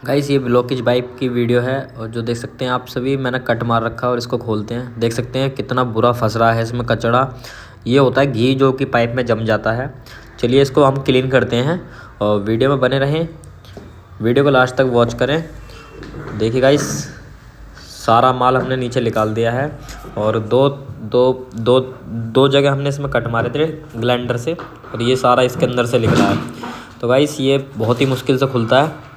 Guys ये blockage pipe की video है और जो देख सकते हैं आप सभी, मैंने कट मार रखा है और इसको खोलते हैं। देख सकते हैं कितना बुरा फंस रहा है इसमें कचड़ा। ये होता है घी जो कि पाइप में जम जाता है। चलिए इसको हम क्लीन करते हैं और वीडियो में बने रहें, वीडियो को लास्ट तक वॉच करें। देखिए गाइस, सारा माल हमने नीचे निकाल दिया है और दो जगह हमने इसमें कट मारे थे ग्लाइंडर से और ये सारा इसके अंदर से निकला है। तो गाइस ये बहुत ही मुश्किल से खुलता है।